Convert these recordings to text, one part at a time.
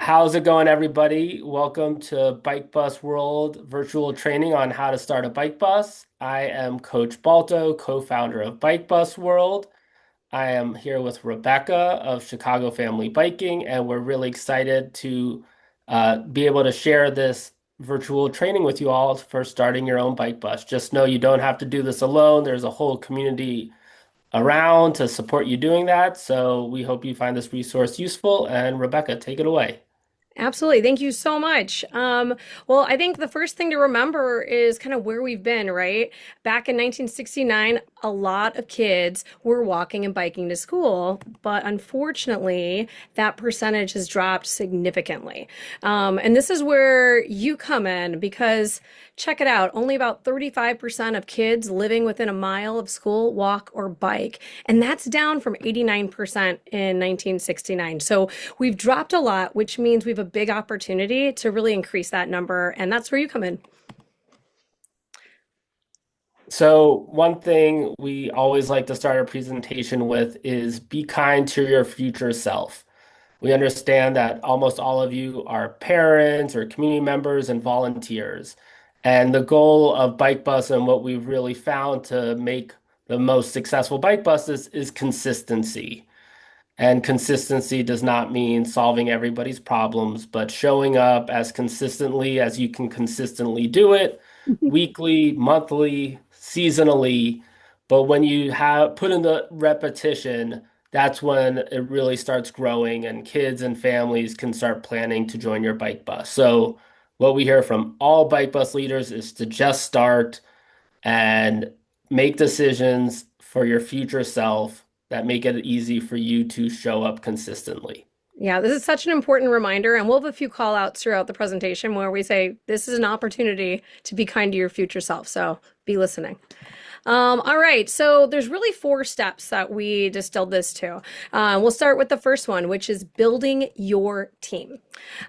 How's it going, everybody? Welcome to Bike Bus World virtual training on how to start a bike bus. I am Coach Balto, co-founder of Bike Bus World. I am here with Rebecca of Chicago Family Biking, and we're really excited to be able to share this virtual training with you all for starting your own bike bus. Just know you don't have to do this alone. There's a whole community around to support you doing that. So we hope you find this resource useful. And Rebecca, take it away. Absolutely. Thank you so much. Well, I think the first thing to remember is kind of where we've been, right? Back in 1969, a lot of kids were walking and biking to school, but unfortunately, that percentage has dropped significantly. And this is where you come in because check it out, only about 35% of kids living within a mile of school walk or bike. And that's down from 89% in 1969. So we've dropped a lot, which means we have a big opportunity to really increase that number. And that's where you come in. So, one thing we always like to start a presentation with is be kind to your future self. We understand that almost all of you are parents or community members and volunteers. And the goal of Bike Bus and what we've really found to make the most successful bike buses is consistency. And consistency does not mean solving everybody's problems, but showing up as consistently as you can consistently do it, weekly, monthly, seasonally. But when you have put in the repetition, that's when it really starts growing and kids and families can start planning to join your bike bus. So what we hear from all bike bus leaders is to just start and make decisions for your future self that make it easy for you to show up consistently. Yeah, this is such an important reminder, and we'll have a few call outs throughout the presentation where we say this is an opportunity to be kind to your future self. So be listening. All right, so there's really four steps that we distilled this to. We'll start with the first one, which is building your team.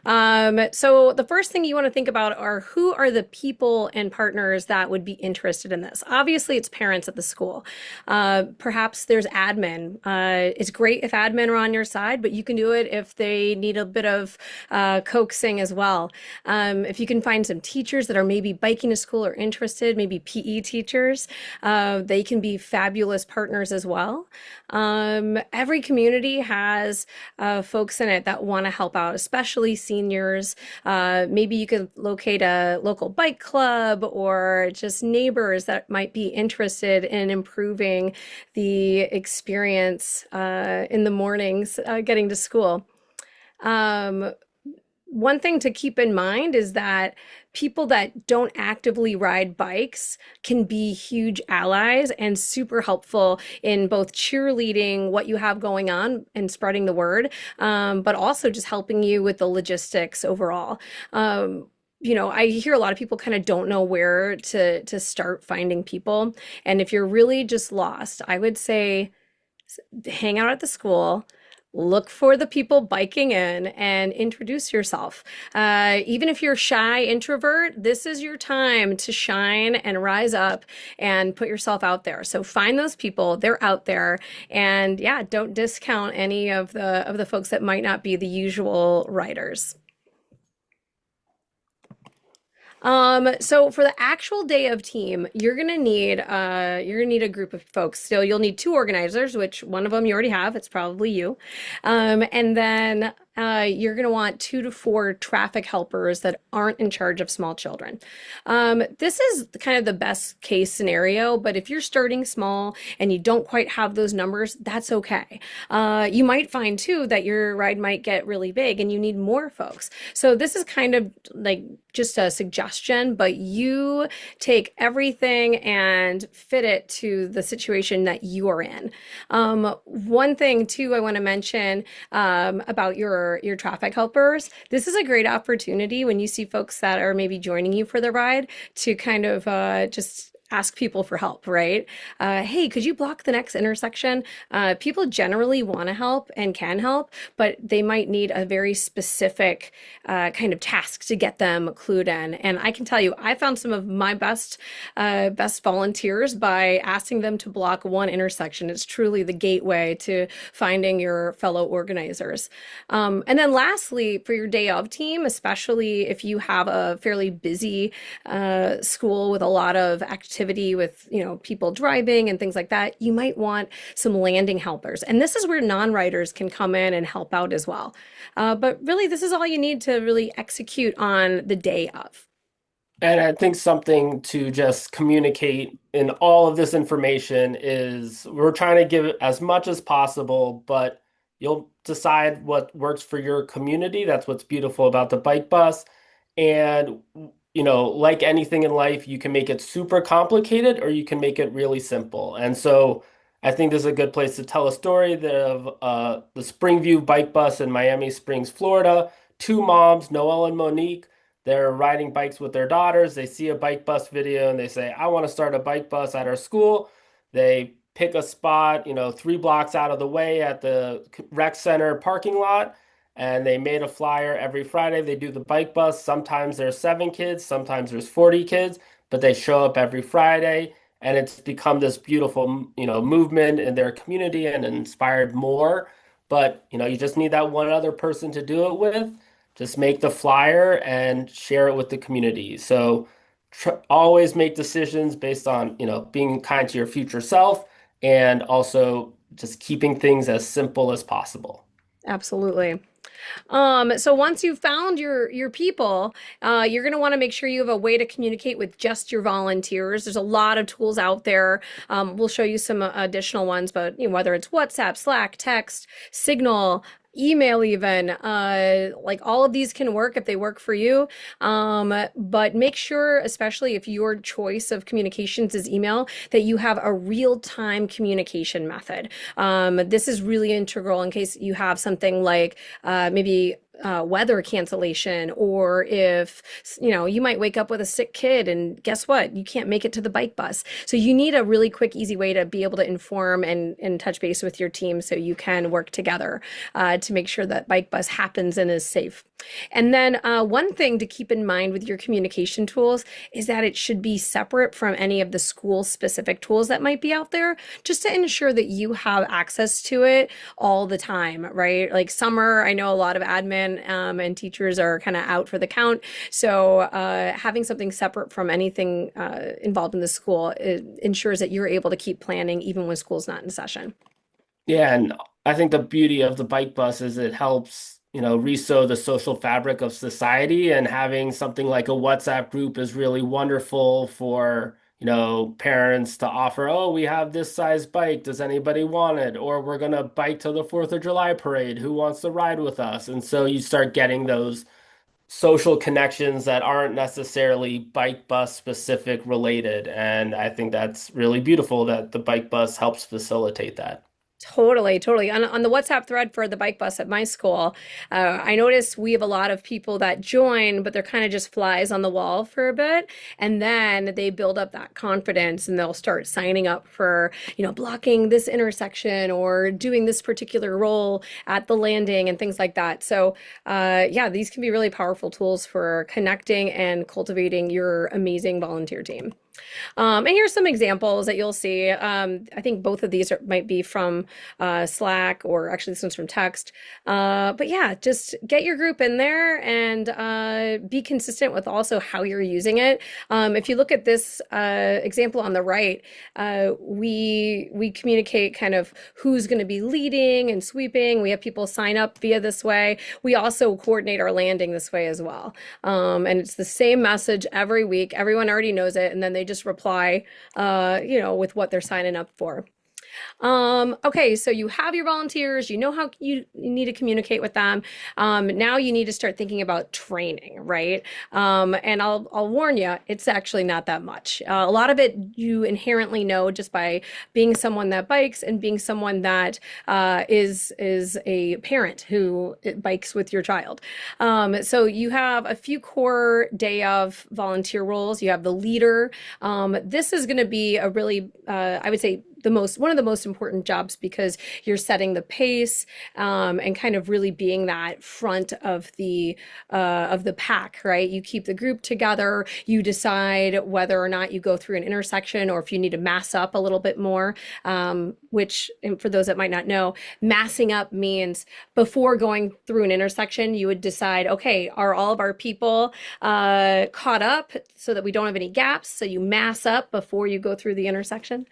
So the first thing you want to think about are who are the people and partners that would be interested in this. Obviously, it's parents at the school. Perhaps there's admin. It's great if admin are on your side, but you can do it if they need a bit of coaxing as well. If you can find some teachers that are maybe biking to school or interested, maybe PE teachers, they can be fabulous partners as well. Every community has folks in it that want to help out, especially seniors. Maybe you could locate a local bike club or just neighbors that might be interested in improving the experience in the mornings getting to school. Um, One thing to keep in mind is that people that don't actively ride bikes can be huge allies and super helpful in both cheerleading what you have going on and spreading the word, but also just helping you with the logistics overall. I hear a lot of people kind of don't know where to start finding people. And if you're really just lost, I would say hang out at the school, look for the people biking in and introduce yourself. Even if you're a shy introvert, this is your time to shine and rise up and put yourself out there. So find those people, they're out there, and yeah, don't discount any of the folks that might not be the usual riders. So for the actual day of team, you're gonna need a group of folks. So you'll need two organizers, which one of them you already have, it's probably you. And then you're going to want 2 to 4 traffic helpers that aren't in charge of small children. This is kind of the best case scenario, but if you're starting small and you don't quite have those numbers, that's okay. You might find too that your ride might get really big and you need more folks. So this is kind of like just a suggestion, but you take everything and fit it to the situation that you are in. One thing too, I want to mention about your traffic helpers. This is a great opportunity when you see folks that are maybe joining you for the ride to kind of just ask people for help, right? Hey, could you block the next intersection? People generally want to help and can help, but they might need a very specific kind of task to get them clued in. And I can tell you, I found some of my best volunteers by asking them to block one intersection. It's truly the gateway to finding your fellow organizers. And then lastly, for your day of team, especially if you have a fairly busy school with a lot of activity with, people driving and things like that, you might want some landing helpers. And this is where non-writers can come in and help out as well. But really, this is all you need to really execute on the day of. And I think something to just communicate in all of this information is we're trying to give it as much as possible, but you'll decide what works for your community. That's what's beautiful about the bike bus. And, like anything in life, you can make it super complicated or you can make it really simple. And so I think this is a good place to tell a story of the Springview bike bus in Miami Springs, Florida. Two moms, Noelle and Monique. They're riding bikes with their daughters. They see a bike bus video and they say, I want to start a bike bus at our school. They pick a spot, 3 blocks out of the way at the rec center parking lot. And they made a flyer every Friday. They do the bike bus. Sometimes there's 7 kids, sometimes there's 40 kids, but they show up every Friday. And it's become this beautiful, movement in their community and inspired more. But, you just need that one other person to do it with. Just make the flyer and share it with the community. So always make decisions based on, being kind to your future self and also just keeping things as simple as possible. Absolutely. So once you've found your people, you're going to want to make sure you have a way to communicate with just your volunteers. There's a lot of tools out there. We'll show you some additional ones, but whether it's WhatsApp, Slack, text, Signal, email even, like all of these can work if they work for you. But make sure, especially if your choice of communications is email, that you have a real-time communication method. This is really integral in case you have something like maybe weather cancellation, or if you might wake up with a sick kid and guess what, you can't make it to the bike bus. So you need a really quick, easy way to be able to inform and touch base with your team so you can work together to make sure that bike bus happens and is safe. And then one thing to keep in mind with your communication tools is that it should be separate from any of the school specific tools that might be out there, just to ensure that you have access to it all the time, right? Like summer, I know a lot of admin and teachers are kind of out for the count. So having something separate from anything involved in the school, it ensures that you're able to keep planning even when school's not in session. Yeah, and I think the beauty of the bike bus is it helps, resew the social fabric of society, and having something like a WhatsApp group is really wonderful for, parents to offer, oh, we have this size bike. Does anybody want it? Or we're gonna bike to the 4th of July parade. Who wants to ride with us? And so you start getting those social connections that aren't necessarily bike bus specific related. And I think that's really beautiful that the bike bus helps facilitate that. Totally, totally. On the WhatsApp thread for the bike bus at my school, I noticed we have a lot of people that join, but they're kind of just flies on the wall for a bit. And then they build up that confidence and they'll start signing up for, blocking this intersection or doing this particular role at the landing and things like that. So, yeah, these can be really powerful tools for connecting and cultivating your amazing volunteer team. And here's some examples that you'll see. I think both of these might be from Slack, or actually this one's from text. But yeah, just get your group in there and be consistent with also how you're using it. If you look at this example on the right, we communicate kind of who's going to be leading and sweeping. We have people sign up via this way. We also coordinate our landing this way as well. And it's the same message every week. Everyone already knows it, and then they just reply, with what they're signing up for. Okay, so you have your volunteers, you know how you need to communicate with them. Now you need to start thinking about training, right? And I'll warn you, it's actually not that much. A lot of it you inherently know just by being someone that bikes and being someone that is a parent who bikes with your child. So you have a few core day of volunteer roles. You have the leader. This is going to be a really, I would say, one of the most important jobs because you're setting the pace and kind of really being that front of the pack, right? You keep the group together. You decide whether or not you go through an intersection or if you need to mass up a little bit more. Which, and for those that might not know, massing up means before going through an intersection, you would decide, okay, are all of our people caught up so that we don't have any gaps? So you mass up before you go through the intersection.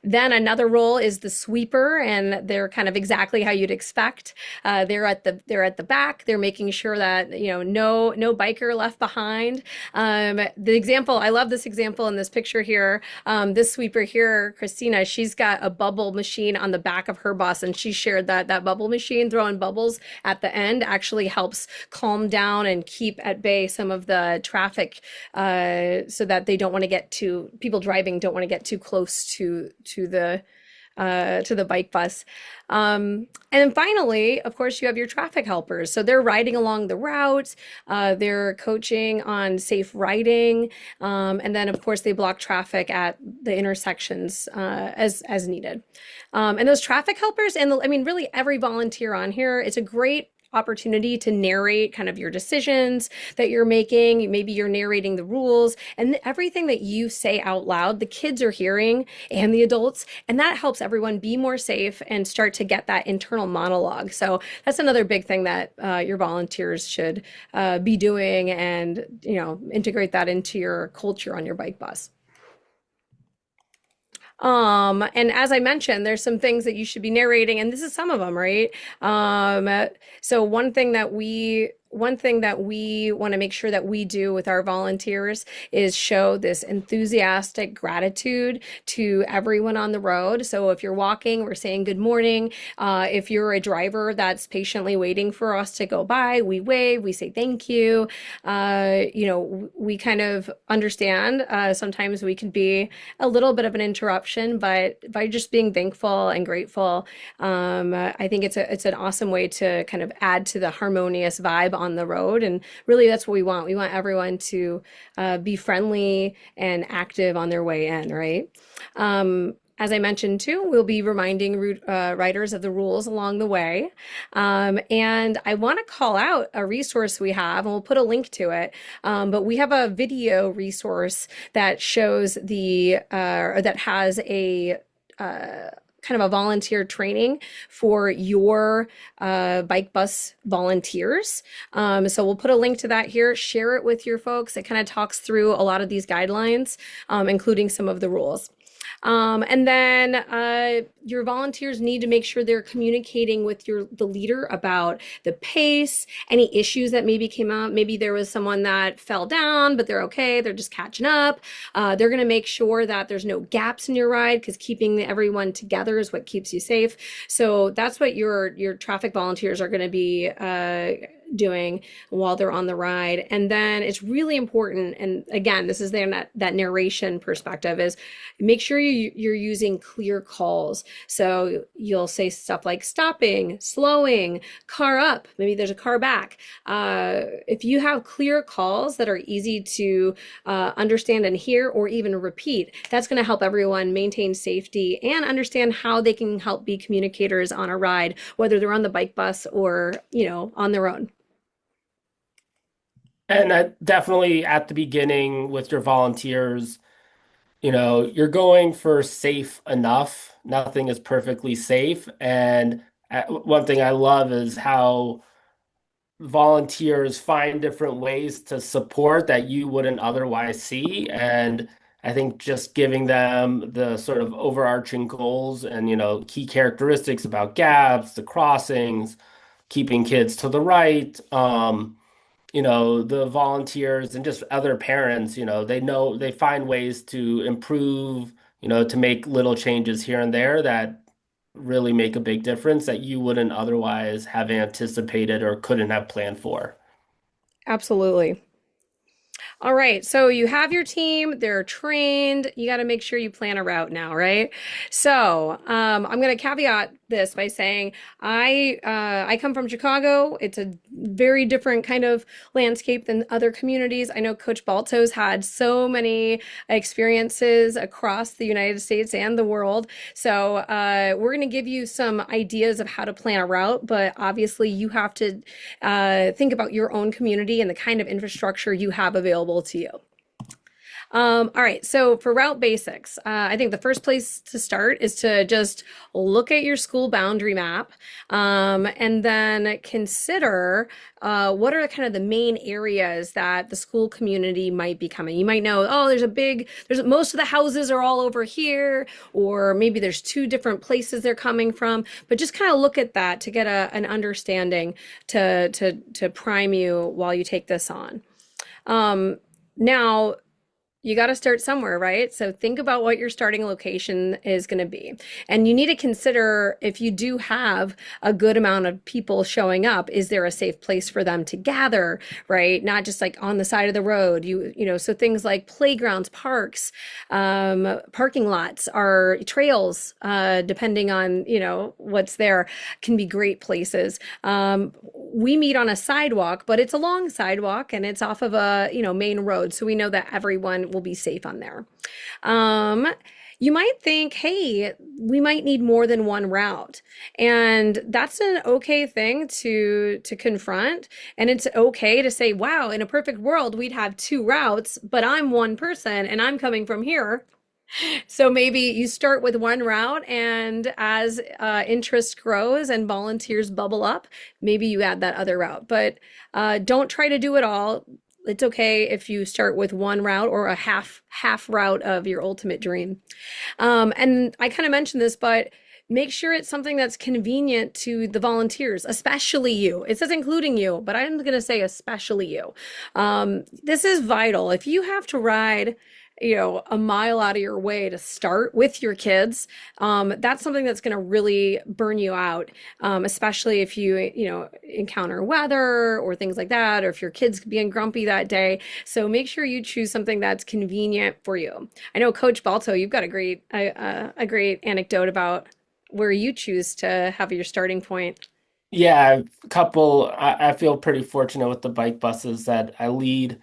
Then another role is the sweeper, and they're kind of exactly how you'd expect. They're at the back. They're making sure that no biker left behind. The example I love this example in this picture here. This sweeper here, Christina, she's got a bubble machine on the back of her bus, and she shared that bubble machine throwing bubbles at the end actually helps calm down and keep at bay some of the traffic, so that they don't want to get too people driving don't want to get too close to the bike bus. And then finally, of course, you have your traffic helpers. So they're riding along the route, they're coaching on safe riding, and then of course they block traffic at the intersections as needed. And those traffic helpers, and I mean, really every volunteer on here, it's a great opportunity to narrate kind of your decisions that you're making. Maybe you're narrating the rules and everything that you say out loud, the kids are hearing and the adults, and that helps everyone be more safe and start to get that internal monologue. So that's another big thing that your volunteers should be doing and, integrate that into your culture on your bike bus. And as I mentioned, there's some things that you should be narrating, and this is some of them, right? So one thing that we want to make sure that we do with our volunteers is show this enthusiastic gratitude to everyone on the road. So if you're walking, we're saying good morning. If you're a driver patiently waiting for us to go by, we wave, we say thank you. We kind of understand sometimes we can be a little bit of an interruption, but by just being thankful and grateful, I think it's an awesome way to kind of add to the harmonious vibe on the road. And really, that's what we want. We want everyone to be friendly and active on their way in, right? As I mentioned too, we'll be reminding riders of the rules along the way. And I want to call out a resource we have, and we'll put a link to it. But we have a video resource that shows or that has a kind of a volunteer training for your bike bus volunteers. So we'll put a link to that here, share it with your folks. It kind of talks through a lot of these guidelines, including some of the rules. And then your volunteers need to make sure they're communicating with the leader about the pace, any issues that maybe came up. Maybe there was someone that fell down, but they're okay. They're just catching up. They're going to make sure that there's no gaps in your ride because keeping everyone together is what keeps you safe. So that's what your traffic volunteers are going to be doing while they're on the ride. And then it's really important, and again, this is that narration perspective, is make sure you're using clear calls. So you'll say stuff like stopping, slowing, car up, maybe there's a car back. If you have clear calls that are easy to understand and hear or even repeat, that's going to help everyone maintain safety and understand how they can help be communicators on a ride, whether they're on the bike bus or on their own. And definitely at the beginning with your volunteers, you're going for safe enough. Nothing is perfectly safe. And one thing I love is how volunteers find different ways to support that you wouldn't otherwise see. And I think just giving them the sort of overarching goals and, key characteristics about gaps, the crossings, keeping kids to the right, the volunteers and just other parents, they find ways to improve to make little changes here and there that really make a big difference that you wouldn't otherwise have anticipated or couldn't have planned for. Absolutely. All right, so you have your team, they're trained. You got to make sure you plan a route now, right? So I'm going to caveat this by saying I come from Chicago. It's a very different kind of landscape than other communities. I know Coach Balto's had so many experiences across the United States and the world. So we're going to give you some ideas of how to plan a route, but obviously you have to think about your own community and the kind of infrastructure you have available to you. All right, so for route basics, I think the first place to start is to just look at your school boundary map, and then consider what are kind of the main areas that the school community might be coming. You might know, oh, there's most of the houses are all over here, or maybe there's two different places they're coming from. But just kind of look at that to get an understanding to prime you while you take this on. Now, you got to start somewhere, right? So think about what your starting location is going to be. And you need to consider if you do have a good amount of people showing up, is there a safe place for them to gather, right? Not just like on the side of the road. So things like playgrounds, parks, parking lots, are trails, depending on, what's there, can be great places. We meet on a sidewalk, but it's a long sidewalk and it's off of a, main road. So we know that everyone will be safe on there. You might think, hey, we might need more than one route. And that's an okay thing to confront. And it's okay to say, wow, in a perfect world, we'd have two routes, but I'm one person and I'm coming from here. So maybe you start with one route, and as interest grows and volunteers bubble up, maybe you add that other route. But don't try to do it all. It's okay if you start with one route or a half route of your ultimate dream. And I kind of mentioned this, but make sure it's something that's convenient to the volunteers, especially you. It says including you, but I'm going to say especially you. This is vital. If you have to ride a mile out of your way to start with your kids, that's something that's going to really burn you out, especially if you encounter weather or things like that, or if your kid's being grumpy that day. So make sure you choose something that's convenient for you. I know Coach Balto, you've got a great anecdote about where you choose to have your starting point. Yeah, I feel pretty fortunate with the bike buses that I lead.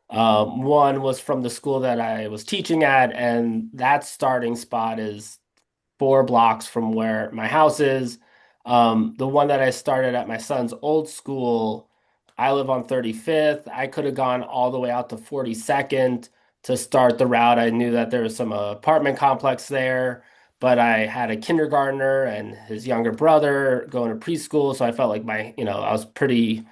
One was from the school that I was teaching at, and that starting spot is 4 blocks from where my house is. The one that I started at my son's old school, I live on 35th. I could have gone all the way out to 42nd to start the route. I knew that there was some apartment complex there, but I had a kindergartner and his younger brother going to preschool, so I felt like I was pretty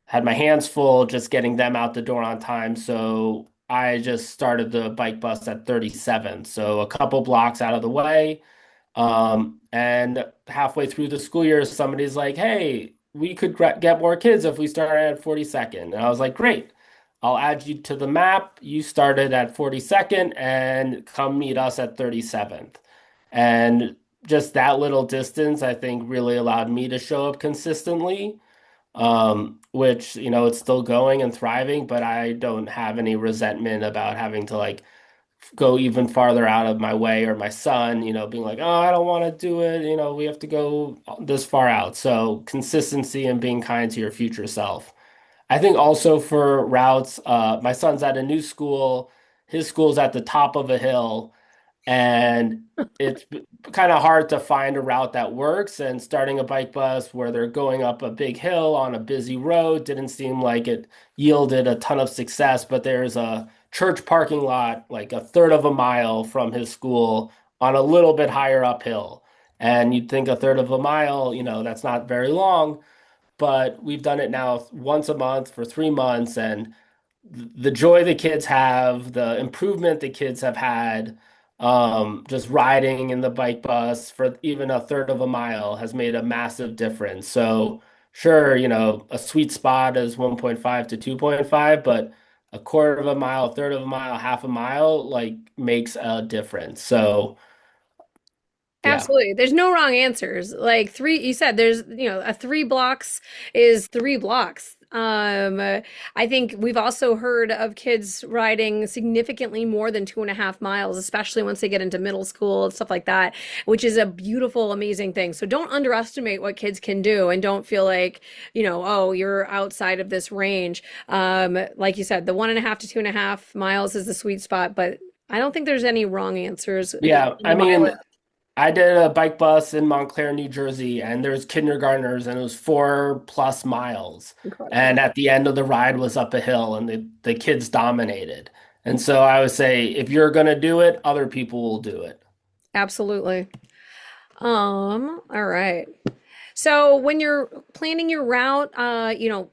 had my hands full just getting them out the door on time. So I just started the bike bus at 37. So a couple blocks out of the way. And halfway through the school year, somebody's like, hey, we could get more kids if we started at 42nd. And I was like, great. I'll add you to the map. You started at 42nd and come meet us at 37th. And just that little distance, I think, really allowed me to show up consistently, which, it's still going and thriving, but I don't have any resentment about having to like go even farther out of my way, or my son, being like, oh, I don't want to do it. We have to go this far out. So consistency and being kind to your future self. I think also for routes, my son's at a new school. His school's at the top of a hill, and it's kind of hard to find a route that works. And starting a bike bus where they're going up a big hill on a busy road didn't seem like it yielded a ton of success. But there's a church parking lot like a third of a mile from his school on a little bit higher uphill. And you'd think a third of a mile, that's not very long, but we've done it now once a month for 3 months, and the joy the kids have, the improvement the kids have had, just riding in the bike bus for even a third of a mile has made a massive difference. So sure, a sweet spot is 1.5 to 2.5, but a quarter of a mile, a third of a mile, half a mile, like makes a difference. So yeah. Absolutely. There's no wrong answers. Like three, you said there's, a 3 blocks is 3 blocks. I think we've also heard of kids riding significantly more than 2.5 miles, especially once they get into middle school and stuff like that, which is a beautiful, amazing thing. So don't underestimate what kids can do and don't feel like, oh, you're outside of this range. Like you said, the 1.5 to 2.5 miles is the sweet spot, but I don't think there's any wrong answers Yeah, in I the mileage. mean, I did a bike bus in Montclair, New Jersey, and there's kindergartners, and it was 4+ miles. Incredible. And at the end of the ride was up a hill, and the kids dominated. And so I would say, if you're gonna do it, other people will do it. Absolutely. All right. So when you're planning your route,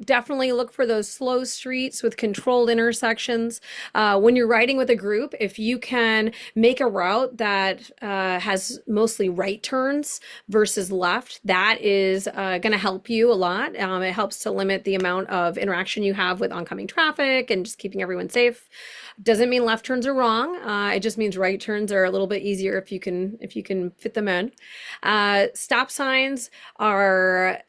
definitely look for those slow streets with controlled intersections. When you're riding with a group, if you can make a route that has mostly right turns versus left, that is going to help you a lot. It helps to limit the amount of interaction you have with oncoming traffic and just keeping everyone safe. Doesn't mean left turns are wrong. It just means right turns are a little bit easier if you can fit them in. Stop signs are,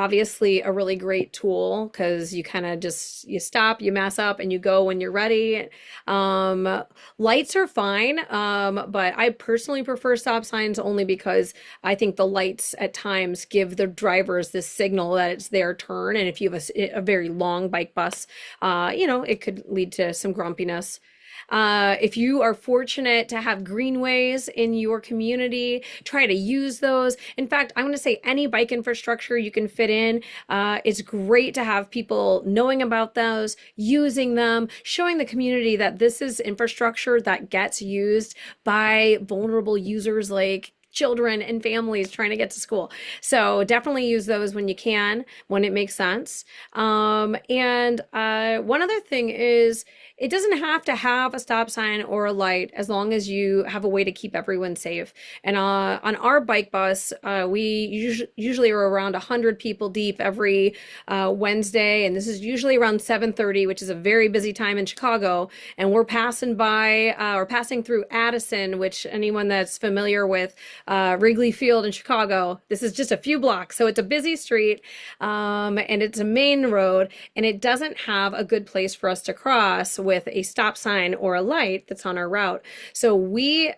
obviously a really great tool because you kind of just you stop, you mess up, and you go when you're ready. Um, Lights are fine, but I personally prefer stop signs only because I think the lights at times give the drivers this signal that it's their turn, and if you have a very long bike bus, it could lead to some grumpiness. If you are fortunate to have greenways in your community, try to use those. In fact, I'm going to say any bike infrastructure you can fit in. It's great to have people knowing about those, using them, showing the community that this is infrastructure that gets used by vulnerable users like children and families trying to get to school. So definitely use those when you can, when it makes sense. And one other thing is, it doesn't have to have a stop sign or a light as long as you have a way to keep everyone safe. And on our bike bus, we usually are around 100 people deep every Wednesday, and this is usually around 7:30, which is a very busy time in Chicago. And we're passing through Addison, which anyone that's familiar with Wrigley Field in Chicago, this is just a few blocks, so it's a busy street, and it's a main road, and it doesn't have a good place for us to cross with a stop sign or a light that's on our route. So we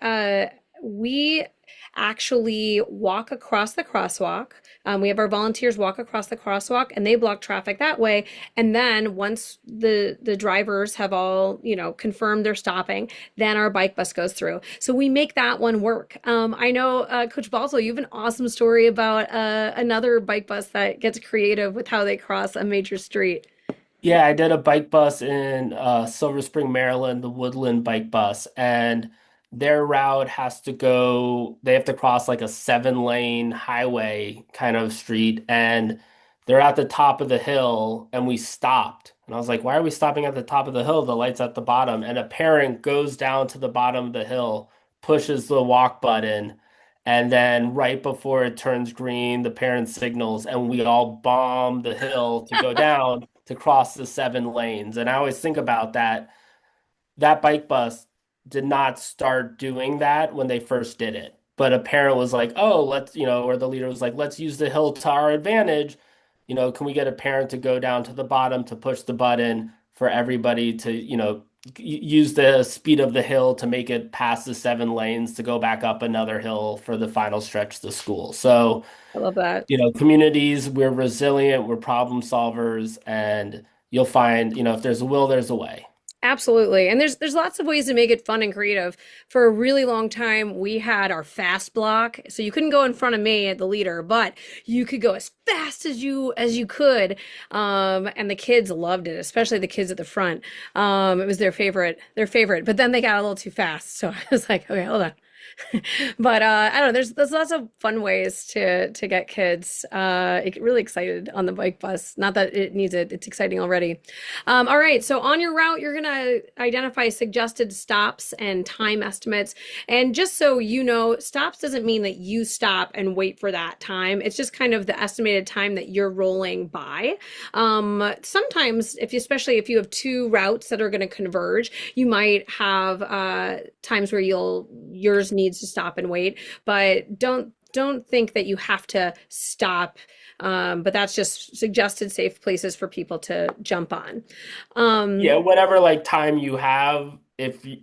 actually walk across the crosswalk. We have our volunteers walk across the crosswalk and they block traffic that way. And then once the drivers have all, confirmed they're stopping, then our bike bus goes through. So we make that one work. I know, Coach Balzo, you have an awesome story about another bike bus that gets creative with how they cross a major street. Yeah, I did a bike bus in Silver Spring, Maryland, the Woodland bike bus, and their route has to go, they have to cross like a 7-lane highway kind of street, and they're at the top of the hill, and we stopped. And I was like, why are we stopping at the top of the hill? The light's at the bottom. And a parent goes down to the bottom of the hill, pushes the walk button, and then right before it turns green, the parent signals, and we all bomb the hill to go down to cross the 7 lanes. And I always think about that. That bike bus did not start doing that when they first did it. But a parent was like, oh, or the leader was like, let's use the hill to our advantage. Can we get a parent to go down to the bottom to push the button for everybody to, use the speed of the hill to make it past the 7 lanes to go back up another hill for the final stretch to school. So, I love that. communities, we're resilient, we're problem solvers, and you'll find, if there's a will, there's a way. Absolutely. And there's lots of ways to make it fun and creative. For a really long time, we had our fast block. So you couldn't go in front of me at the leader, but you could go as fast as you could. And the kids loved it, especially the kids at the front. It was their favorite. But then they got a little too fast. So I was like, okay, hold on. But I don't know, there's lots of fun ways to get kids really excited on the bike bus. Not that it needs it, it's exciting already. All right, so on your route, you're gonna identify suggested stops and time estimates. And just so you know, stops doesn't mean that you stop and wait for that time. It's just kind of the estimated time that you're rolling by. Sometimes, especially if you have two routes that are going to converge, you might have times where yours needs to stop and wait, but don't think that you have to stop. But that's just suggested safe places for people to jump on. Yeah, Um, whatever like time you have, if you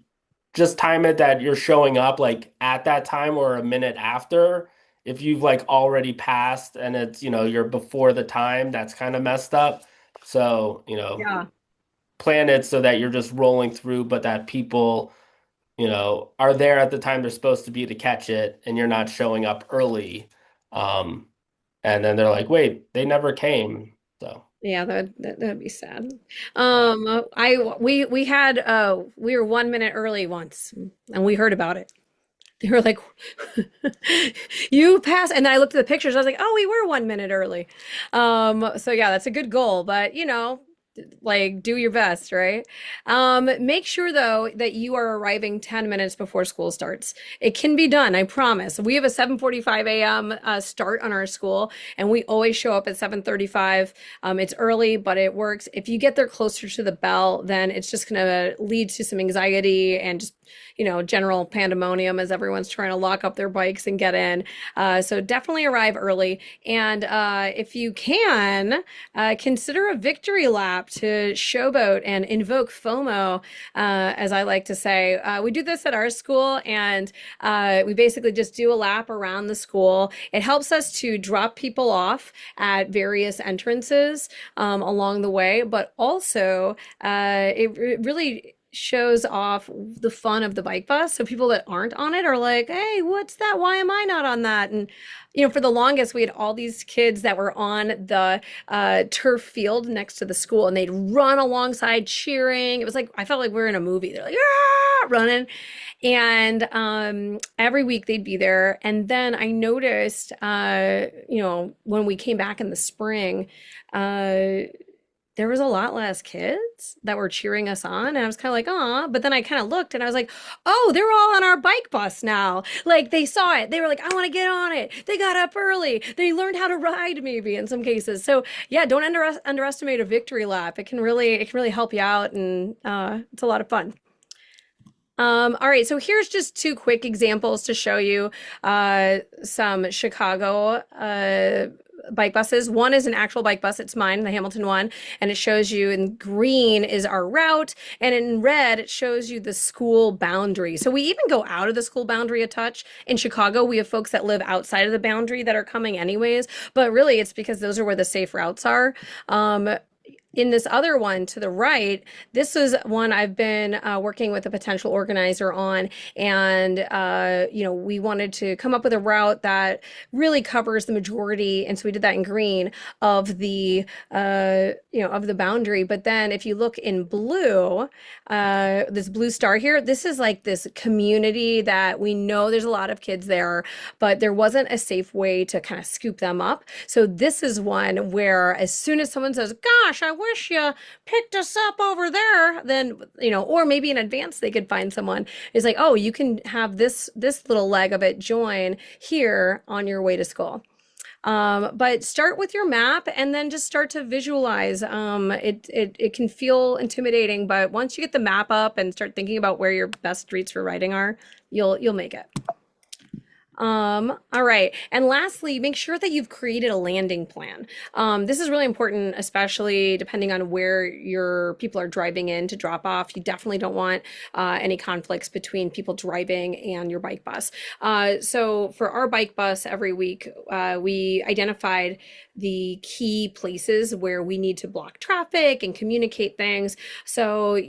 just time it that you're showing up like at that time or a minute after. If you've like already passed and it's, you're before the time, that's kind of messed up. So, yeah. plan it so that you're just rolling through, but that people, are there at the time they're supposed to be to catch it and you're not showing up early. Um, and then they're like, wait, they never came. So, Yeah, that'd be sad. yeah. We were 1 minute early once, and we heard about it. They were like, "You passed," and then I looked at the pictures. I was like, "Oh, we were 1 minute early." So yeah, that's a good goal, but like do your best, right? Make sure though that you are arriving 10 minutes before school starts. It can be done, I promise. We have a 7:45 a.m. Start on our school, and we always show up at 7:35. It's early, but it works. If you get there closer to the bell, then it's just going to lead to some anxiety and just general pandemonium as everyone's trying to lock up their bikes and get in. So definitely arrive early. And if you can, consider a victory lap to showboat and invoke FOMO, as I like to say. We do this at our school, and we basically just do a lap around the school. It helps us to drop people off at various entrances along the way, but also it really shows off the fun of the bike bus. So people that aren't on it are like, hey, what's that? Why am I not on that? And, for the longest, we had all these kids that were on the turf field next to the school, and they'd run alongside cheering. It was like, I felt like we were in a movie. They're like, ah, running. And every week they'd be there. And then I noticed, when we came back in the spring, there was a lot less kids that were cheering us on. And I was kind of like, "Aw." But then I kind of looked and I was like, "Oh, they're all on our bike bus now." Like they saw it. They were like, "I want to get on it." They got up early. They learned how to ride maybe in some cases. So yeah, don't underestimate a victory lap. It can really help you out, and it's a lot of fun. All right, so here's just two quick examples to show you some Chicago bike buses. One is an actual bike bus. It's mine, the Hamilton one, and it shows you in green is our route, and in red it shows you the school boundary. So we even go out of the school boundary a touch. In Chicago, we have folks that live outside of the boundary that are coming anyways, but really it's because those are where the safe routes are. In this other one to the right, this is one I've been working with a potential organizer on, and we wanted to come up with a route that really covers the majority, and so we did that in green of the of the boundary. But then if you look in blue, this blue star here, this is like this community that we know there's a lot of kids there, but there wasn't a safe way to kind of scoop them up. So this is one where as soon as someone says, "Gosh, I wish you picked us up over there," then or maybe in advance they could find someone. It's like, "Oh, you can have this little leg of it join here on your way to school." But start with your map and then just start to visualize. It can feel intimidating, but once you get the map up and start thinking about where your best streets for riding are, you'll make it. All right. And lastly, make sure that you've created a landing plan. This is really important, especially depending on where your people are driving in to drop off. You definitely don't want any conflicts between people driving and your bike bus. So for our bike bus every week, we identified the key places where we need to block traffic and communicate things. So,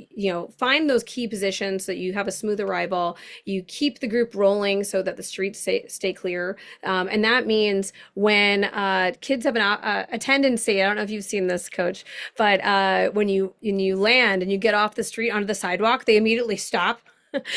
find those key positions so that you have a smooth arrival. You keep the group rolling so that the streets stay clear. And that means when kids have a tendency, I don't know if you've seen this, Coach, but when you land and you get off the street onto the sidewalk, they immediately stop.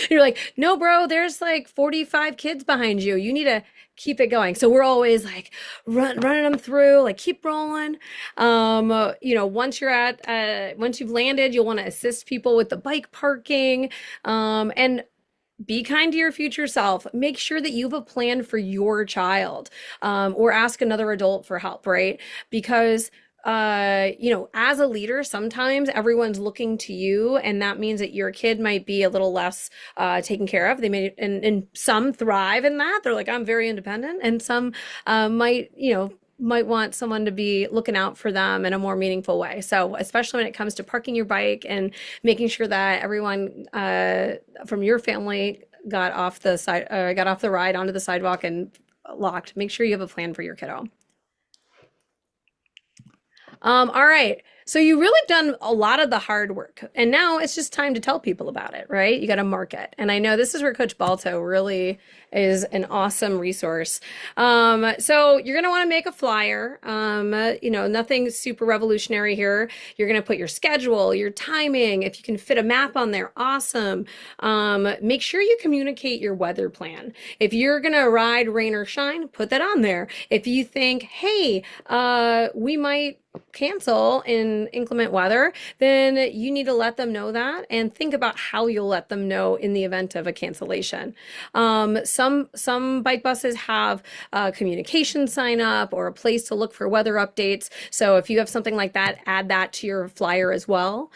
You're like, no, bro, there's like 45 kids behind you. You need to keep it going. So we're always like running them through, like keep rolling. Once you've landed, you'll want to assist people with the bike parking. And be kind to your future self. Make sure that you have a plan for your child, or ask another adult for help, right? Because as a leader, sometimes everyone's looking to you, and that means that your kid might be a little less taken care of. They may, and some thrive in that. They're like, I'm very independent, and some might want someone to be looking out for them in a more meaningful way. So, especially when it comes to parking your bike and making sure that everyone from your family got off the ride onto the sidewalk and locked. Make sure you have a plan for your kiddo. All right. So you really done a lot of the hard work, and now it's just time to tell people about it, right? You got to market. And I know this is where Coach Balto really is an awesome resource. So you're going to want to make a flyer. Nothing super revolutionary here. You're going to put your schedule, your timing. If you can fit a map on there, awesome. Make sure you communicate your weather plan. If you're going to ride rain or shine, put that on there. If you think, hey, we might cancel in inclement weather, then you need to let them know that and think about how you'll let them know in the event of a cancellation. Some bike buses have a communication sign up or a place to look for weather updates. So if you have something like that, add that to your flyer as well.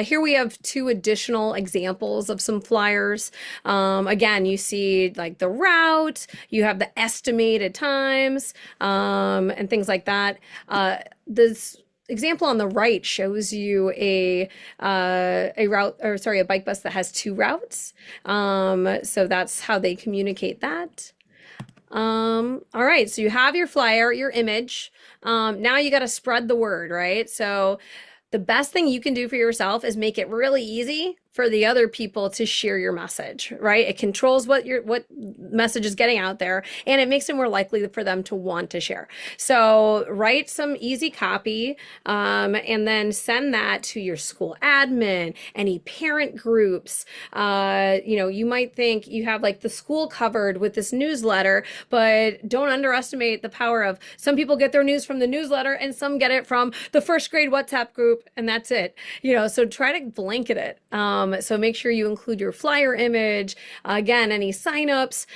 Here we have two additional examples of some flyers. Again, you see like the route, you have the estimated times, and things like that. This example on the right shows you a bike bus that has two routes. So that's how they communicate that. All right, so you have your flyer, your image. Now you got to spread the word, right? So the best thing you can do for yourself is make it really easy for the other people to share your message, right? It controls what message is getting out there, and it makes it more likely for them to want to share. So write some easy copy, and then send that to your school admin, any parent groups. You might think you have like the school covered with this newsletter, but don't underestimate the power of some people get their news from the newsletter and some get it from the first grade WhatsApp group, and that's it. So try to blanket it. So make sure you include your flyer image. Again, any signups.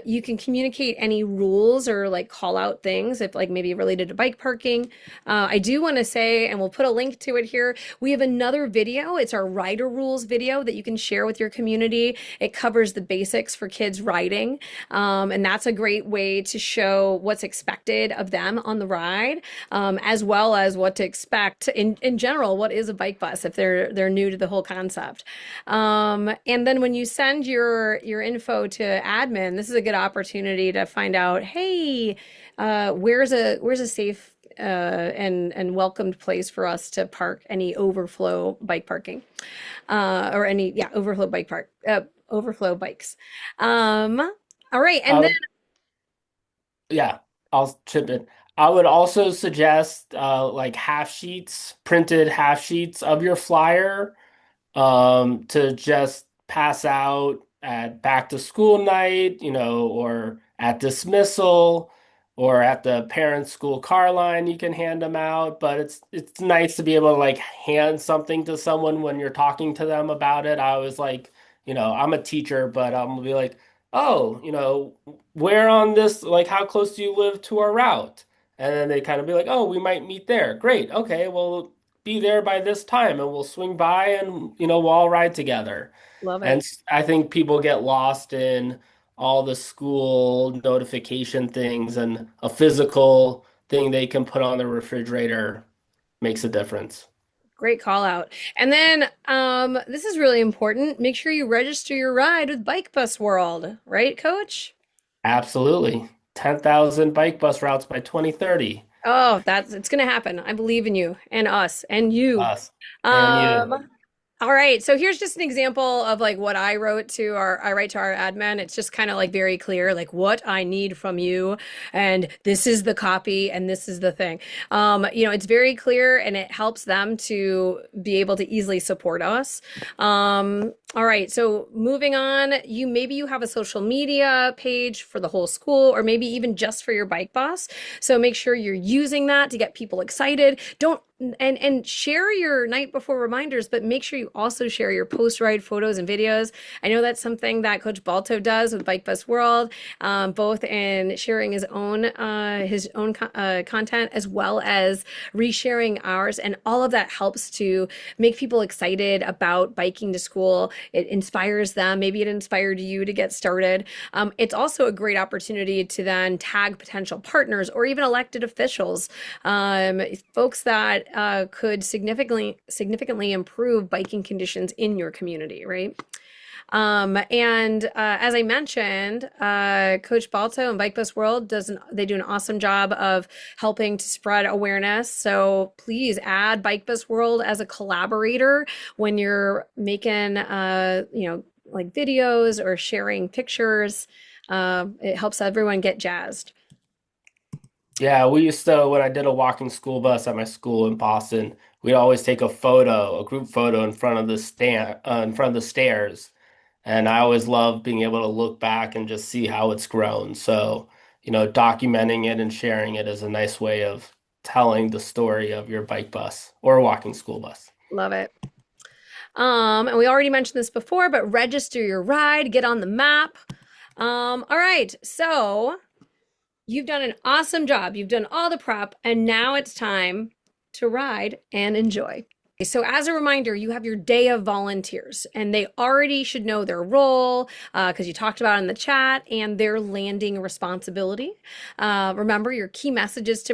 You can communicate any rules or like call out things if like maybe related to bike parking. I do want to say, and we'll put a link to it here, we have another video. It's our rider rules video that you can share with your community. It covers the basics for kids riding. And that's a great way to show what's expected of them on the ride, as well as what to expect in general. What is a bike bus if they're new to the whole concept? And then when you send your info to admin, this is a good opportunity to find out, hey, where's a safe and welcomed place for us to park any overflow bike parking, or any overflow bikes. All right, and then Yeah, I'll chip in. I would also suggest like printed half sheets of your flyer, to just pass out at back to school night, or at dismissal, or at the parent school car line. You can hand them out, but it's nice to be able to like hand something to someone when you're talking to them about it. I was like, I'm a teacher, but I'm gonna be like, oh, where on this, like, how close do you live to our route? And then they kind of be like, oh, we might meet there. Great. Okay, well, be there by this time and we'll swing by and, we'll all ride together. love And it. I think people get lost in all the school notification things, and a physical thing they can put on the refrigerator makes a difference. Great call out. And then this is really important. Make sure you register your ride with Bike Bus World, right, Coach? Absolutely. 10,000 bike bus routes by 2030. Oh, it's gonna happen. I believe in you and us and you. Us and you. Um, All right, so here's just an example of like what I write to our admin. It's just kind of like very clear, like what I need from you, and this is the copy, and this is the thing. It's very clear, and it helps them to be able to easily support us. All right, so moving on, maybe you have a social media page for the whole school, or maybe even just for your bike bus. So make sure you're using that to get people excited. Don't and share your night before reminders, but make sure you also share your post ride photos and videos. I know that's something that Coach Balto does with Bike Bus World, both in sharing his own content as well as resharing ours, and all of that helps to make people excited about biking to school. It inspires them. Maybe it inspired you to get started. It's also a great opportunity to then tag potential partners or even elected officials, folks that could significantly improve biking conditions in your community, right? And as I mentioned, Coach Balto and Bike Bus World they do an awesome job of helping to spread awareness. So please add Bike Bus World as a collaborator when you're making, like videos or sharing pictures. It helps everyone get jazzed. Yeah, we used to, when I did a walking school bus at my school in Boston, we'd always take a group photo in front of the stairs. And I always love being able to look back and just see how it's grown. So, documenting it and sharing it is a nice way of telling the story of your bike bus or walking school bus. Love it. And we already mentioned this before, but register your ride, get on the map. All right, so you've done an awesome job. You've done all the prep, and now it's time to ride and enjoy. So, as a reminder, you have your day of volunteers, and they already should know their role because you talked about it in the chat and their landing responsibility. Remember, your key messages to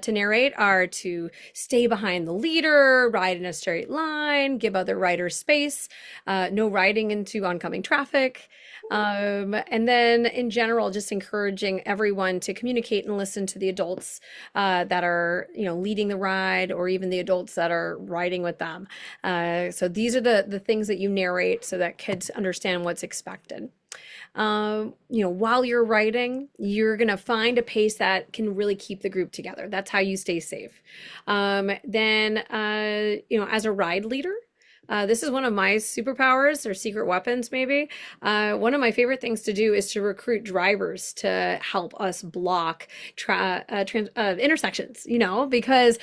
narrate are to stay behind the leader, ride in a straight line, give other riders space, no riding into oncoming traffic. And then in general, just encouraging everyone to communicate and listen to the adults that are, leading the ride, or even the adults that are riding with them. So these are the things that you narrate so that kids understand what's expected. While you're writing, you're going to find a pace that can really keep the group together. That's how you stay safe. As a ride leader, this is one of my superpowers or secret weapons, maybe. One of my favorite things to do is to recruit drivers to help us block intersections, because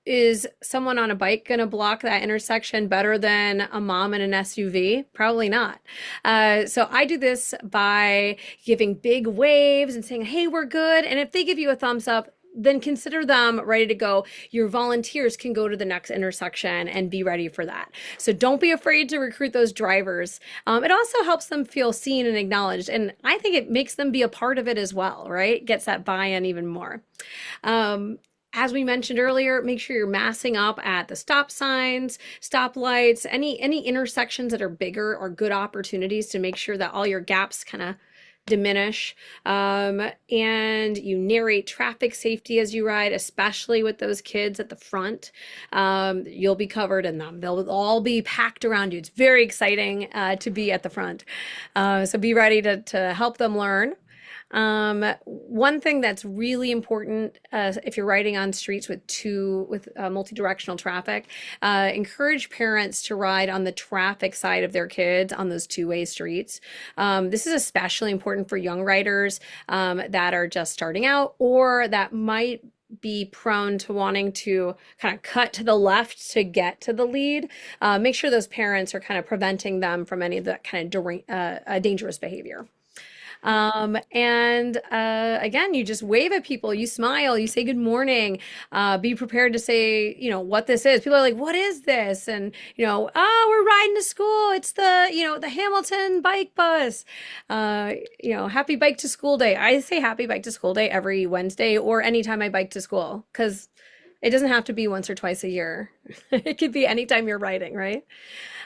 is someone on a bike going to block that intersection better than a mom in an SUV? Probably not. So I do this by giving big waves and saying, hey, we're good. And if they give you a thumbs up, then consider them ready to go. Your volunteers can go to the next intersection and be ready for that. So don't be afraid to recruit those drivers. It also helps them feel seen and acknowledged. And I think it makes them be a part of it as well, right? Gets that buy-in even more. As we mentioned earlier, make sure you're massing up at the stop signs, stop lights, any intersections that are bigger are good opportunities to make sure that all your gaps kind of diminish. And you narrate traffic safety as you ride, especially with those kids at the front. You'll be covered in them. They'll all be packed around you. It's very exciting to be at the front. So be ready to help them learn. One thing that's really important if you're riding on streets with multi-directional traffic, encourage parents to ride on the traffic side of their kids on those two-way streets. This is especially important for young riders that are just starting out or that might be prone to wanting to kind of cut to the left to get to the lead. Make sure those parents are kind of preventing them from any of that kind of dangerous behavior. Again, you just wave at people, you smile, you say good morning, be prepared to say, what this is. People are like, what is this? And, we're riding to school. It's the Hamilton bike bus. Happy bike to school day. I say happy bike to school day every Wednesday or anytime I bike to school, because it doesn't have to be once or twice a year. It could be anytime you're riding, right?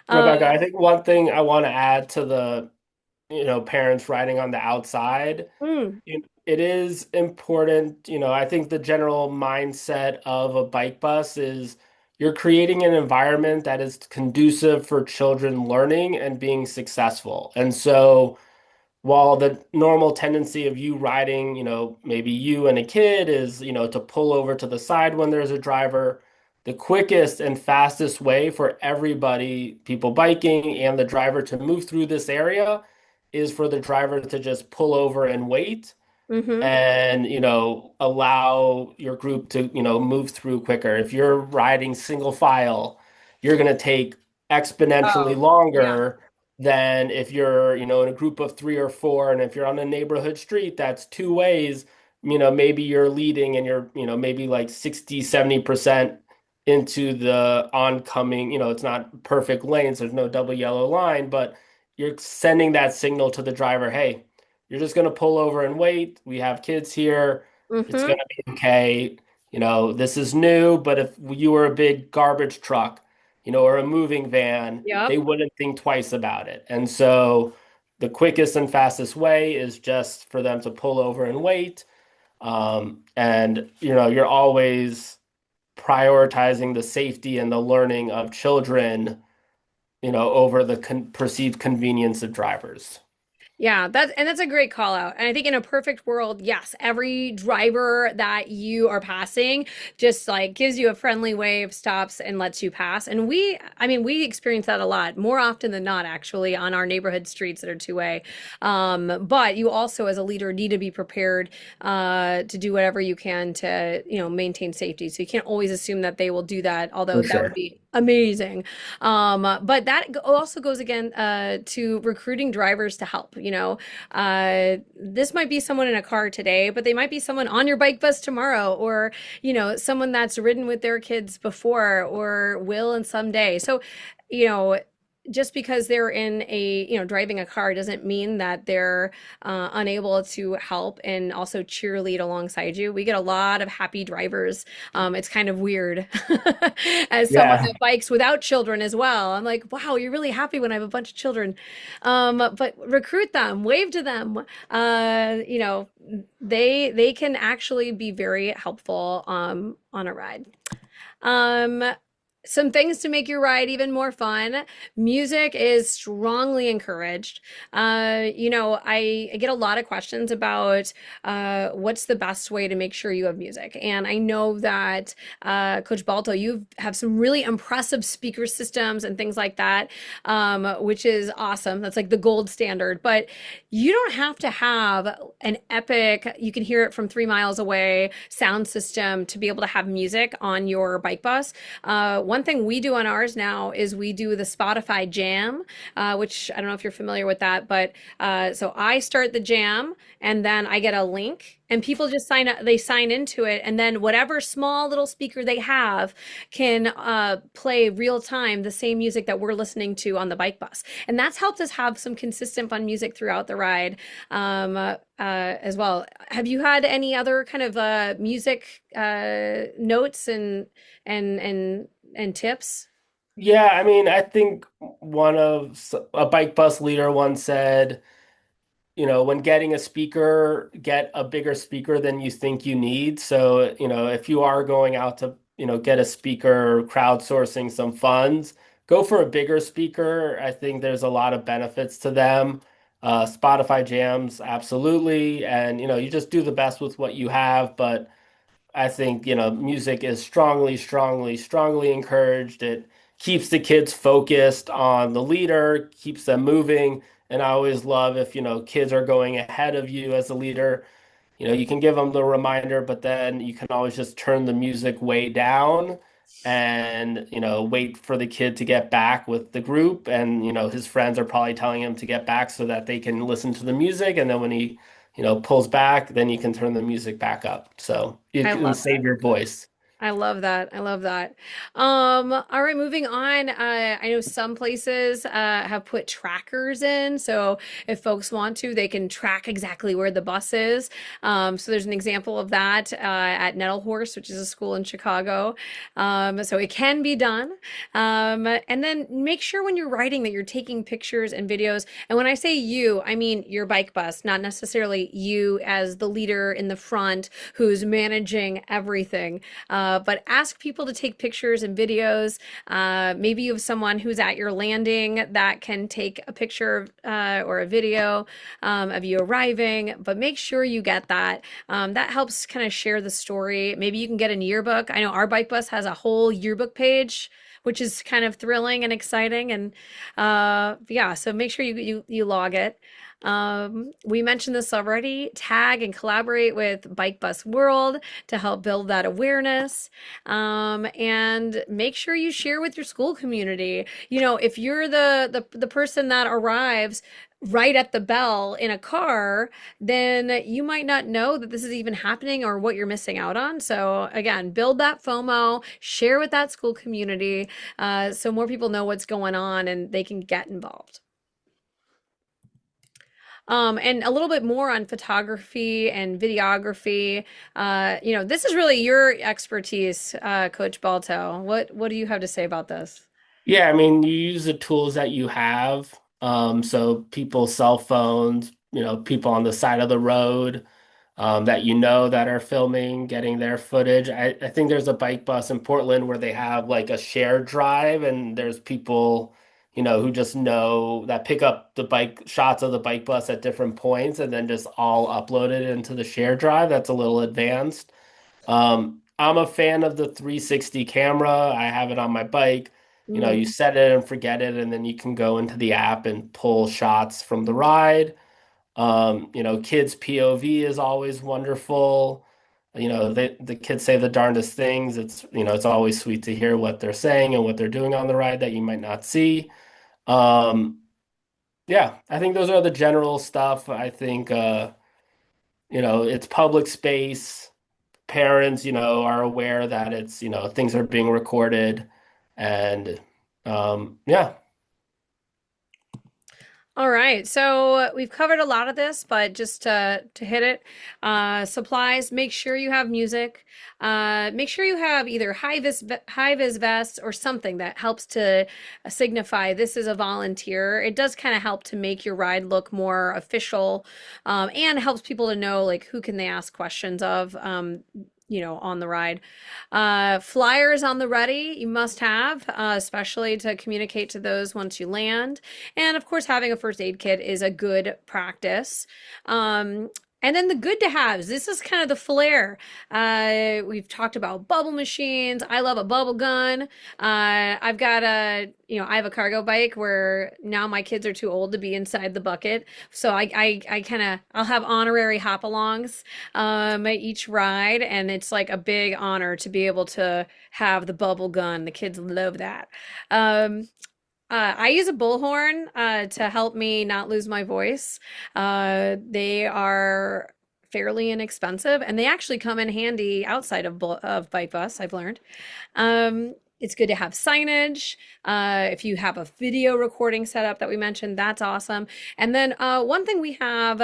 Rebecca, I think one thing I want to add to the parents riding on the outside. Mm, It is important. I think the general mindset of a bike bus is you're creating an environment that is conducive for children learning and being successful. And so, while the normal tendency of you riding, maybe you and a kid is, to pull over to the side when there's a driver, the quickest and fastest way for everybody, people biking and the driver to move through this area is for the driver to just pull over and wait Mm-hmm. and allow your group to move through quicker. If you're riding single file, you're going to take exponentially Oh, yeah. longer than if you're in a group of three or four. And if you're on a neighborhood street that's two ways, maybe you're leading and you're maybe like 60-70% into the oncoming. It's not perfect lanes, there's no double yellow line, but you're sending that signal to the driver, hey, you're just going to pull over and wait. We have kids here. It's Mm-hmm. going to be okay. This is new, but if you were a big garbage truck, or a moving van, they Yep. wouldn't think twice about it. And so the quickest and fastest way is just for them to pull over and wait. And, you're always prioritizing the safety and the learning of children, over the perceived convenience of drivers. Yeah, that's a great call out. And I think in a perfect world, yes, every driver that you are passing just like gives you a friendly wave, stops and lets you pass. And I mean, we experience that a lot, more often than not, actually, on our neighborhood streets that are two-way. But you also, as a leader, need to be prepared to do whatever you can to, maintain safety. So you can't always assume that they will do that, although For that would sure. be amazing. But that also goes again to recruiting drivers to help. This might be someone in a car today, but they might be someone on your bike bus tomorrow, or someone that's ridden with their kids before, or will in someday. So, you know. Just because they're in driving a car doesn't mean that they're unable to help and also cheerlead alongside you. We get a lot of happy drivers. It's kind of weird as someone Yeah. that bikes without children as well. I'm like, wow, you're really happy when I have a bunch of children. But recruit them, wave to them. They can actually be very helpful on a ride. Um, some things to make your ride even more fun. Music is strongly encouraged. I get a lot of questions about what's the best way to make sure you have music. And I know that Coach Balto, you have some really impressive speaker systems and things like that, which is awesome. That's like the gold standard. But you don't have to have an epic, you can hear it from 3 miles away sound system to be able to have music on your bike bus. One thing we do on ours now is we do the Spotify Jam, which I don't know if you're familiar with that, but so I start the jam and then I get a link and people just sign up, they sign into it, and then whatever small little speaker they have can play real time the same music that we're listening to on the bike bus. And that's helped us have some consistent fun music throughout the ride as well. Have you had any other kind of music notes and tips? Yeah, I mean, I think a bike bus leader once said, when getting a speaker, get a bigger speaker than you think you need. So, if you are going out to, get a speaker, crowdsourcing some funds, go for a bigger speaker. I think there's a lot of benefits to them. Spotify jams, absolutely. And, you just do the best with what you have. But I think, music is strongly, strongly, strongly encouraged. It keeps the kids focused on the leader, keeps them moving. And I always love if, kids are going ahead of you as a leader, you can give them the reminder, but then you can always just turn the music way down and, wait for the kid to get back with the group. And, his friends are probably telling him to get back so that they can listen to the music. And then when he pulls back, then you can turn the music back up. So you I can love save that. your voice. I love that. I love that. All right, moving on. I know some places have put trackers in, so if folks want to, they can track exactly where the bus is. So there's an example of that at Nettlehorse, which is a school in Chicago. So it can be done. And then make sure when you're riding that you're taking pictures and videos. And when I say you, I mean your bike bus, not necessarily you as the leader in the front who's managing everything. But ask people to take pictures and videos. Maybe you have someone who's at your landing that can take a picture or a video of you arriving, but make sure you get that. That helps kind of share the story. Maybe you can get a yearbook. I know our bike bus has a whole yearbook page, which is kind of thrilling and exciting. And yeah, so make sure you log it. We mentioned this already. Tag and collaborate with Bike Bus World to help build that awareness. And make sure you share with your school community. You know, if you're the person that arrives right at the bell in a car, then you might not know that this is even happening or what you're missing out on. So again, build that FOMO, share with that school community, so more people know what's going on and they can get involved. And a little bit more on photography and videography. This is really your expertise, Coach Balto. What do you have to say about this? Yeah, I mean, you use the tools that you have. So people's cell phones, people on the side of the road, that that are filming, getting their footage. I think there's a bike bus in Portland where they have like a shared drive, and there's people, who just know that pick up the bike shots of the bike bus at different points and then just all upload it into the shared drive. That's a little advanced. I'm a fan of the 360 camera. I have it on my bike. You Mm. set it and forget it, and then you can go into the app and pull shots from the ride. Kids' POV is always wonderful. The kids say the darndest things. It's always sweet to hear what they're saying and what they're doing on the ride that you might not see. Um, yeah, I think those are the general stuff. I think it's public space. Parents, are aware that it's, things are being recorded, and yeah. All right, so we've covered a lot of this, but just to hit it, supplies, make sure you have music. Make sure you have either high vis vests or something that helps to signify this is a volunteer. It does kind of help to make your ride look more official, and helps people to know like who can they ask questions of. On the ride. Flyers on the ready, you must have, especially to communicate to those once you land. And of course, having a first aid kit is a good practice. And then the good to haves. This is kind of the flair. We've talked about bubble machines. I love a bubble gun. I've got I have a cargo bike where now my kids are too old to be inside the bucket. So I kind of, I'll have honorary hop-alongs at each ride. And it's like a big honor to be able to have the bubble gun. The kids love that. I use a bullhorn to help me not lose my voice. They are fairly inexpensive, and they actually come in handy outside of Bike Bus, I've learned. It's good to have signage. If you have a video recording setup that we mentioned, that's awesome. And then one thing we have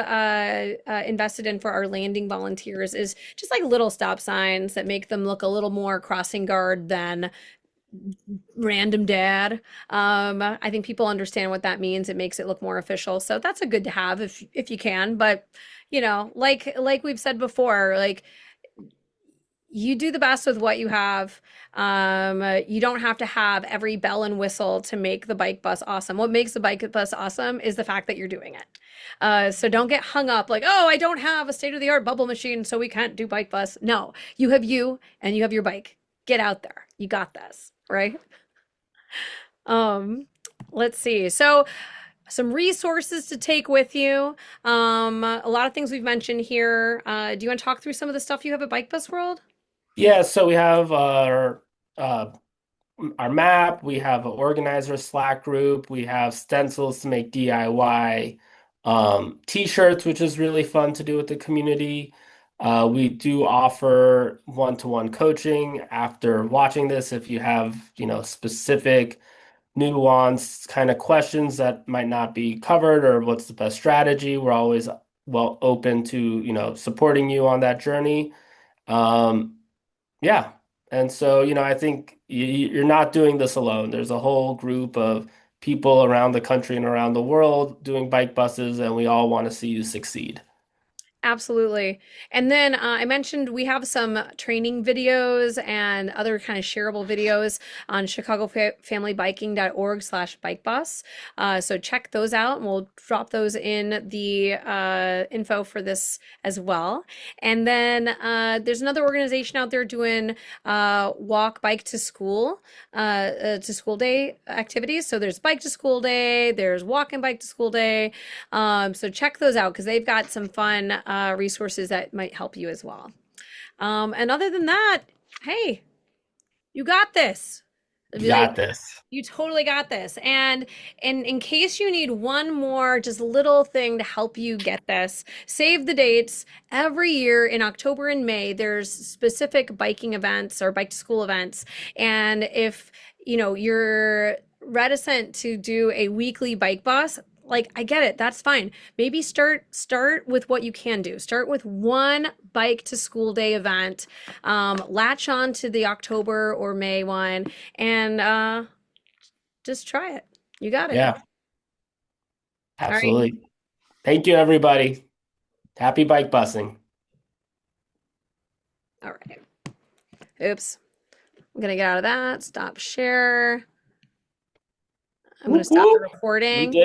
invested in for our landing volunteers is just like little stop signs that make them look a little more crossing guard than random dad. I think people understand what that means. It makes it look more official. So that's a good to have if you can. But like we've said before, like you do the best with what you have. You don't have to have every bell and whistle to make the bike bus awesome. What makes the bike bus awesome is the fact that you're doing it. So don't get hung up like, oh, I don't have a state-of-the-art bubble machine, so we can't do bike bus. No, you have you and you have your bike. Get out there. You got this, right? Um, let's see. So some resources to take with you. A lot of things we've mentioned here. Do you want to talk through some of the stuff you have at Bike Bus World? Yeah, so we have our map, we have an organizer Slack group, we have stencils to make DIY t-shirts, which is really fun to do with the community. We do offer one-to-one coaching after watching this. If you have, specific nuanced kind of questions that might not be covered or what's the best strategy, we're always well open to, supporting you on that journey. Um, yeah. And so, I think you're not doing this alone. There's a whole group of people around the country and around the world doing bike buses, and we all want to see you succeed. Absolutely. And then I mentioned we have some training videos and other kind of shareable videos on chicagofamilybiking.org/bikebus. So check those out and we'll drop those in the info for this as well. And then there's another organization out there doing walk bike to school day activities. So there's bike to school day, there's walk and bike to school day. So check those out because they've got some fun resources that might help you as well. And other than that, hey, you got this. You got this. You totally got this. And in case you need one more just little thing to help you get this, save the dates. Every year in October and May, there's specific biking events or bike to school events. And if you're reticent to do a weekly bike bus, like I get it, that's fine. Maybe start with what you can do. Start with one bike to school day event. Latch on to the October or May one and just try it. You got it. Yeah, All right. absolutely. Thank you, everybody. Happy bike busing. All right. Oops. I'm gonna get out of that. Stop share. I'm gonna Whoop, stop the whoop. We recording. did